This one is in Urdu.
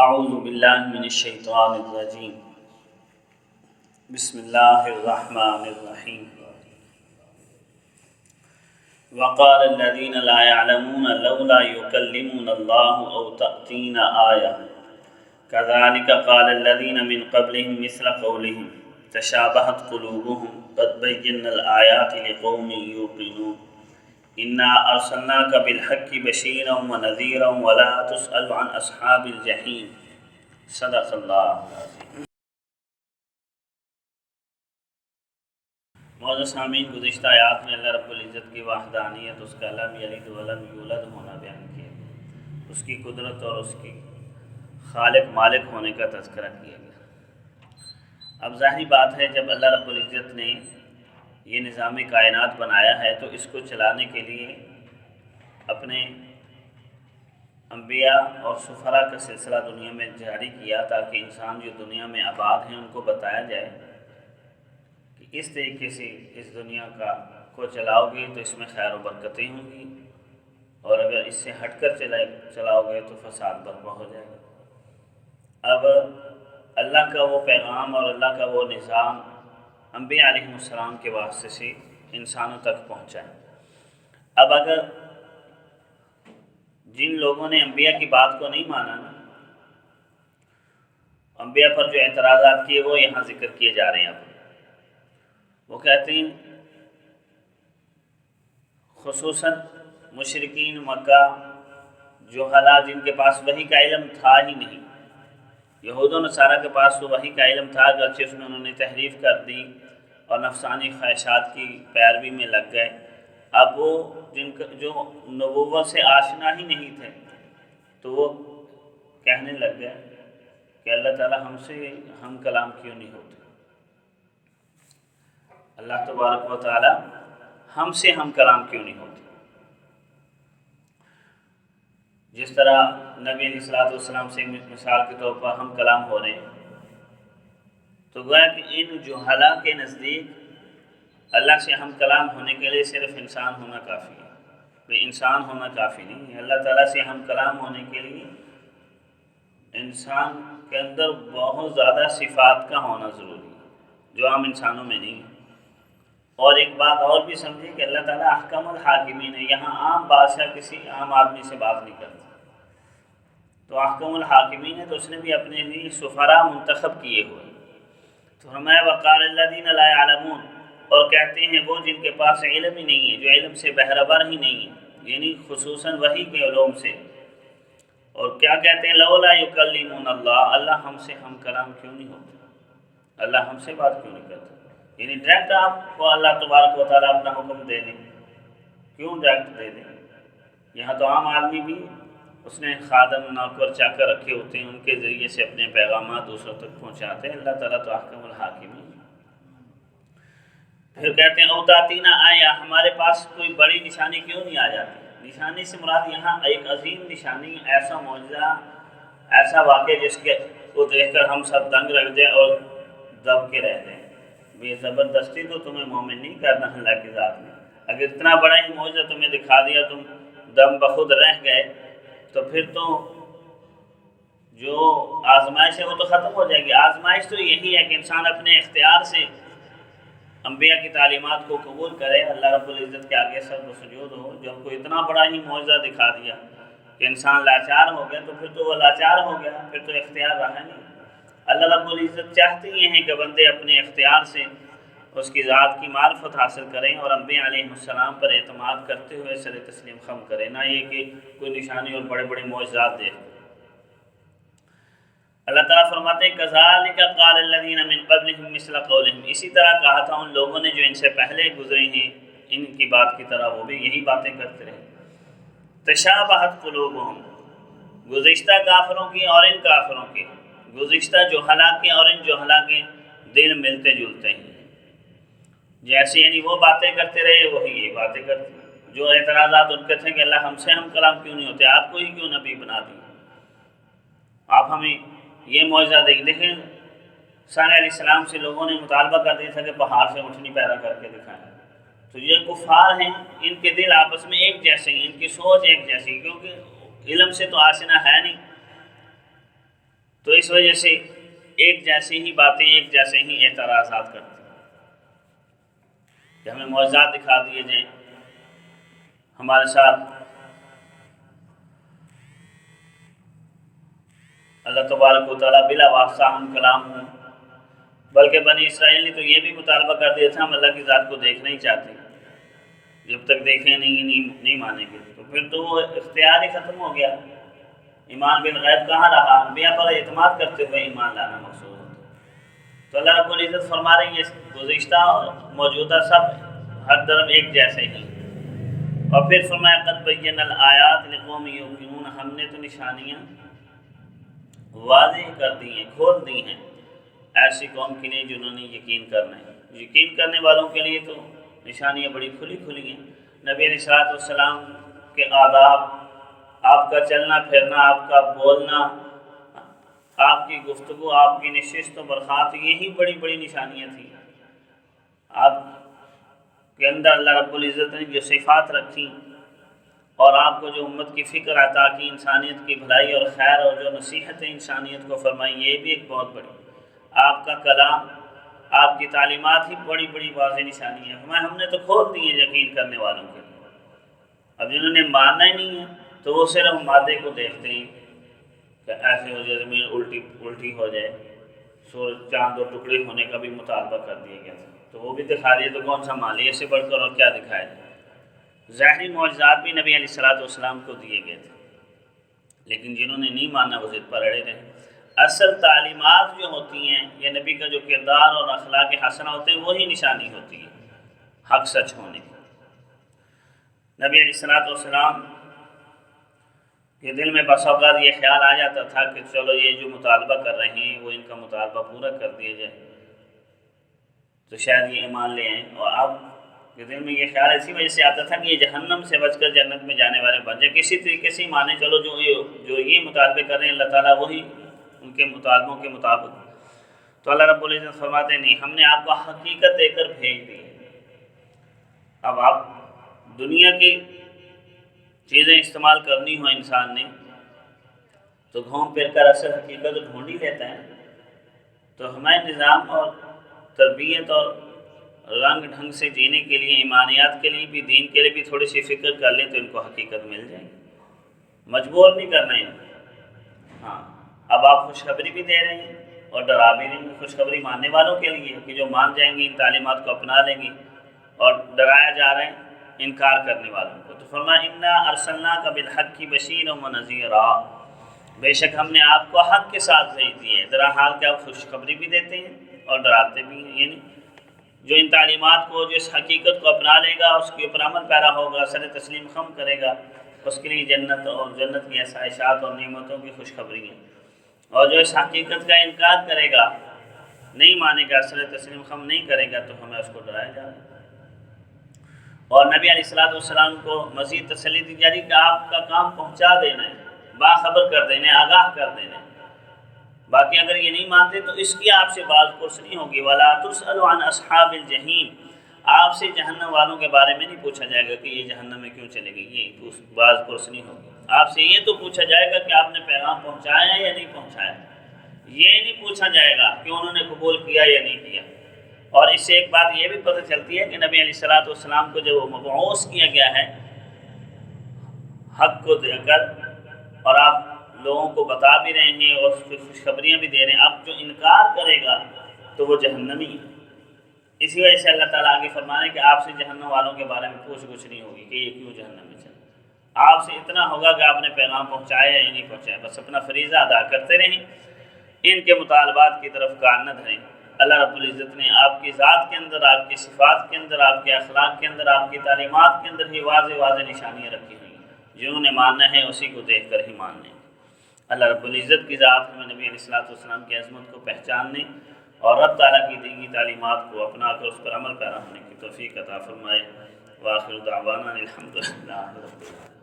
اعوذ باللہ من الشیطان الرجیم بسم اللہ الرحمن الرحیم وقال الذین لا يعلمون لولا يكلمنا اللہ او تأتینا آیہ كذلك قال الذین من قبلهم مثل قولهم تشابہت قلوبهم قد بینا الآیات لقوم یوقنون انا ارسلناک بالحق بشیرا ونذیرا ولا تسأل عن اصحاب الجحیم صدق اللہ العظیم۔ معزز سامعین، گزشتہ آیات میں اللہ رب العزت کی وحدانیت، اس کا لم یلد ولم یولد ہونا بیان کیا، اس کی قدرت اور اس کی خالق مالک ہونے کا تذکرہ کیا گیا۔ اب ظاہری بات ہے، جب اللہ رب العزت نے یہ نظام کائنات بنایا ہے تو اس کو چلانے کے لیے اپنے انبیاء اور سفراء کا سلسلہ دنیا میں جاری کیا، تاکہ انسان جو دنیا میں آباد ہیں ان کو بتایا جائے کہ اس طریقے سے اس دنیا کو چلاؤ گے تو اس میں خیر و برکتیں ہوں گی، اور اگر اس سے ہٹ کر چلاؤ گے تو فساد برپا ہو جائے گا۔ اب اللہ کا وہ پیغام اور اللہ کا وہ نظام انبیاء علیہ السلام کے واسطے سے انسانوں تک پہنچا ہے۔ اب اگر جن لوگوں نے انبیاء کی بات کو نہیں مانا، انبیاء پر جو اعتراضات کیے وہ یہاں ذکر کیے جا رہے ہیں۔ اب وہ کہتے ہیں خصوصاً مشرکین مکہ، جہلا جن کے پاس وحی کا علم تھا ہی نہیں، یہود و نصارہ کے پاس تو وحی کا علم تھا، اگرچہ اس میں انہوں نے تحریف کر دی اور نفسانی خواہشات کی پیروی میں لگ گئے۔ اب وہ جو نبوت سے آشنا ہی نہیں تھے تو وہ کہنے لگ گئے کہ اللہ تعالیٰ ہم کلام کیوں نہیں ہوتے، اللہ تبارک و تعالیٰ ہم سے ہم کلام کیوں نہیں ہوتے۔ جس طرح نبی علیہ السلام سے مثال کے طور پر ہم کلام ہو رہے ہیں، تو گویا کہ ان جہلا کے نزدیک اللہ سے ہم کلام ہونے کے لیے صرف انسان ہونا کافی ہے، کوئی انسان ہونا کافی نہیں ہے۔ اللہ تعالیٰ سے ہم کلام ہونے کے لیے انسان کے اندر بہت زیادہ صفات کا ہونا ضروری ہے، جو عام انسانوں میں نہیں ہے۔ اور ایک بات اور بھی سمجھیں کہ اللہ تعالیٰ احکم الحاکمین ہے، یہاں عام بادشاہ کسی عام آدمی سے بات نہیں کرتا، تو احکم الحاکمین ہے، تو اس نے بھی اپنے لیے سفراء منتخب کیے ہوئے۔ تو فرمایا وقال الذین لا یعلمون، اور کہتے ہیں وہ جن کے پاس علم ہی نہیں ہے، جو علم سے بہربر ہی نہیں ہے، یعنی خصوصاً وحی کے علوم سے۔ اور کیا کہتے ہیں لولا یکلمون اللہ، اللہ ہم سے ہم کلام کیوں نہیں ہوتے، اللہ ہم سے بات کیوں نہیں کرتا، یعنی ڈائریکٹ آپ کو اللہ تبارک و تعالیٰ اپنا حکم دے دیں، کیوں ڈائریکٹ دے دیں؟ یہاں تو عام آدمی بھی اس نے خادم نوکر چاکر رکھے ہوتے ہیں، ان کے ذریعے سے اپنے پیغامات دوسروں تک پہنچاتے ہیں، اللہ تعالیٰ تو احکم الحاکمین۔ پھر کہتے ہیں اوتاتینا آیا، ہمارے پاس کوئی بڑی نشانی کیوں نہیں آ جاتی؟ نشانی سے مراد یہاں ایک عظیم نشانی، ایسا معجزہ، ایسا واقعہ جس کے کو دیکھ کر ہم سب دنگ رہ جائیں اور دب کے رہ جائیں۔ بے زبردستی تو تمہیں مومن نہیں کرنا اللہ کی ذات میں، اگر اتنا بڑا ہی معجزہ تمہیں دکھا دیا تم دم بخود رہ گئے تو پھر تو جو آزمائش ہے وہ تو ختم ہو جائے گی۔ آزمائش تو یہی ہے کہ انسان اپنے اختیار سے انبیاء کی تعلیمات کو قبول کرے، اللہ رب العزت کے آگے سر و سجود ہو۔ جب کوئی اتنا بڑا ہی معجزہ دکھا دیا کہ انسان لاچار ہو گیا تو پھر تو وہ لاچار ہو گیا، پھر تو اختیار رہا نہیں۔ اللہ رب العزت چاہتے یہ ہیں کہ بندے اپنے اختیار سے اس کی ذات کی معرفت حاصل کریں اور انبیاء علیہ السلام پر اعتماد کرتے ہوئے سر تسلیم خم کریں، نہ یہ کہ کوئی نشانی اور بڑے بڑے معجزات دیکھ۔ اللہ تعالیٰ فرماتے ہیں کذالک قال الذین من قبلہم مثل قولہم، اسی طرح کہا تھا ان لوگوں نے جو ان سے پہلے گزرے ہیں، ان کی بات کی طرح وہ بھی یہی باتیں کرتے رہے۔ تشابہت قلوبہم، گزشتہ کافروں کی اور ان کافروں کے، گزشتہ جہلا کے اور ان جہلا کے دل ملتے جلتے ہیں، جیسے یعنی وہ باتیں کرتے رہے وہی یہ باتیں کرتے ہیں۔ جو اعتراضات ان کے تھے کہ اللہ ہم سے ہم کلام کیوں نہیں ہوتے، آپ کو ہی کیوں نبی بنا دی، آپ ہمیں یہ معجزہ دیکھیں۔ صالح علیہ السلام سے لوگوں نے مطالبہ کر دیا تھا کہ پہاڑ سے اٹھنی پیدا کر کے دکھائیں، تو یہ کفار ہیں، ان کے دل آپس میں ایک جیسے ہیں، ان کی سوچ ایک جیسی، کیونکہ علم سے تو آشنا ہے نہیں، تو اس وجہ سے ایک جیسی ہی باتیں، ایک جیسے ہی اعتراضات کرتے ہیں کہ ہمیں معجزات دکھا دیے جائیں ہمارے ساتھ۔ اللہ تبارک و تعالیٰ بلا واسطہ ہم کلام ہوں، بلکہ بنی اسرائیل نے تو یہ بھی مطالبہ کر دیا تھا ہم اللہ کی ذات کو دیکھنا ہی چاہتے ہیں، جب تک دیکھیں نہیں مانیں گے۔ تو پھر تو وہ اختیار ہی ختم ہو گیا، ایمان بالغیب کہاں رہا، انبیاء پر اعتماد کرتے ہوئے ایمان لانا مقصود ہوتا۔ تو اللہ رب العزت فرما رہے ہیں گزشتہ اور موجودہ سب ہر طرف ایک جیسے ہی۔ اور پھر فرمایا قد بینا الآیات لقوم یوقنون، ہم نے تو نشانیاں واضح کر دی ہیں، کھول دی ہیں ایسی قوم کے لیے جنہوں نے یقین کرنا ہے۔ یقین کرنے والوں کے لیے تو نشانیاں بڑی کھلی کھلی ہیں۔ نبی علیہ السلام کے آداب، آپ کا چلنا پھرنا، آپ کا بولنا، آپ کی گفتگو، آپ کی نشست و برخاست، یہی بڑی بڑی نشانیاں تھیں۔ آپ کے اندر اللہ رب العزت نے جو صفات رکھی اور آپ کو جو امت کی فکر عطا کی، انسانیت کی بھلائی اور خیر اور جو نصیحت انسانیت کو فرمائی، یہ بھی ایک بہت بڑی، آپ کا کلام، آپ کی تعلیمات ہی بڑی بڑی واضح نشانی ہے۔ ہم نے تو کھول دی ہیں یقین کرنے والوں کے لیے۔ اب جنہوں نے ماننا ہی نہیں ہے تو وہ صرف مادے کو دیکھتے ہیں کہ ایسے ہو جائے، زمین الٹی ہو جائے، سورج چاند اور ٹکڑے ہونے کا بھی مطالبہ کر دیا گیا تھا، تو وہ بھی دکھا دیا، تو کون سا مان لیا، اس سے بڑھ کر اور کیا دکھایا جائے۔ ظاہری معجزات بھی نبی علیہ السلام کو دیے گئے تھے، لیکن جنہوں نے نہیں مانا وہ ضد پر اڑے رہے۔ اصل تعلیمات جو ہوتی ہیں، یہ نبی کا جو کردار اور اخلاق حسنہ ہوتے ہیں، وہی نشانی ہوتی ہے حق سچ ہونے کی۔ نبی علیہ السلام کے دل میں بس اوقات یہ خیال آ جاتا تھا کہ چلو یہ جو مطالبہ کر رہے ہیں وہ ان کا مطالبہ پورا کر دیا جائے تو شاید یہ ایمان لے آئیں، اور آپ کے دل میں یہ خیال اسی وجہ سے آتا تھا کہ یہ جہنم سے بچ کر جنت میں جانے والے بن جائے، کسی طریقے سے مانے چلو جو یہ مطالبے کر رہے ہیں اللہ تعالیٰ وہی ان کے مطالبوں کے مطابق۔ تو اللہ رب العزت فرماتے ہیں نہیں، ہم نے آپ کو حقیقت دے کر بھیج دی۔ اب آپ دنیا کی چیزیں استعمال کرنی ہو انسان نے تو گھوم پھر کر اصل حقیقت ڈھونڈ ہی لیتا ہے۔ تو ہمارے نظام اور تربیت اور رنگ ڈھنگ سے جینے کے لیے، ایمانیات کے لیے بھی، دین کے لیے بھی تھوڑی سی فکر کر لیں تو ان کو حقیقت مل جائے گی، مجبور نہیں کرنا ان کو۔ ہاں، اب آپ خوشخبری بھی دے رہے ہیں اور ڈرا بھی رہے ہیں، خوشخبری ماننے والوں کے لیے کہ جو مان جائیں گے، ان تعلیمات کو اپنا لیں گے، اور ڈرایا جا رہا ہے انکار کرنے والوں کو۔ تو فرمایا انا ارسلناک بالحق بشیرا ونذیرا، بے شک ہم نے آپ کو حق کے ساتھ بھیج دیے، درا حال کہ آپ خوشخبری بھی دیتے ہیں اور ڈراتے بھی ہیں۔ یعنی جو ان تعلیمات کو، جو اس حقیقت کو اپنا لے گا، اس کے اوپر عمل پیرا ہوگا، سر تسلیم خم کرے گا، اس کے لیے جنت اور جنت کی آسائشات اور نعمتوں کی خوشخبری ہے۔ اور جو اس حقیقت کا انکار کرے گا، نہیں مانے گا، سر تسلیم خم نہیں کرے گا، تو ہمیں اس کو ڈرایا جا رہا ہے۔ اور نبی علیہ السلام کو مزید تسلی دی جا رہی کہ آپ کا کام پہنچا دینا ہے، باخبر کر دینا ہے، آگاہ کر دینا ہے۔ باقی اگر یہ نہیں مانتے تو اس کی آپ سے باز پرس نہیں ہوگی۔ وَلَا تُسْأَلُ عَنْ أَصْحَابِ الْجَحِيمِ، آپ سے جہنم والوں کے بارے میں نہیں پوچھا جائے گا کہ یہ جہنم میں کیوں چلے گئی، یہ باز پرس نہیں ہوگی۔ آپ سے یہ تو پوچھا جائے گا کہ آپ نے پیغام پہنچایا یا نہیں پہنچایا، یہ نہیں پوچھا جائے گا کہ انہوں نے قبول کیا یا نہیں کیا۔ اور اس سے ایک بات یہ بھی پتہ چلتی ہے کہ نبی علیہ السلام کو جب وہ مبعوث کیا گیا ہے حق کو دے کر، اور آپ لوگوں کو بتا بھی رہے ہیں اور خوشخبریاں بھی دے رہے ہیں، اب جو انکار کرے گا تو وہ جہنمی ہے۔ اسی وجہ سے اللہ تعالیٰ آگے فرما رہے ہیں کہ آپ سے جہنم والوں کے بارے میں پوچھ گچھ نہیں ہوگی کہ یہ کیوں جہنم میں چلے۔ آپ سے اتنا ہوگا کہ آپ نے پیغام پہنچایا یا نہیں پہنچایا، بس اپنا فریضہ ادا کرتے رہیں، ان کے مطالبات کی طرف کان نہ دھریں۔ اللہ رب العزت نے آپ کی ذات کے اندر، آپ کی صفات کے اندر، آپ کے اخلاق کے اندر، آپ کی تعلیمات کے اندر ہی واضح نشانیاں رکھی ہوئی ہیں، جنہوں نے ماننا ہے اسی کو دیکھ کر ہی ماننا ہے۔ اللہ رب العزت کی ذات میں نبی علیہ السلام کی عظمت کو پہچاننے اور رب تعالیٰ کی دی گئی تعلیمات کو اپنا کر اس پر عمل پیرا ہونے کی توفیق عطا فرمائے۔ وآخر دعوانا الحمدللہ رب العالمین۔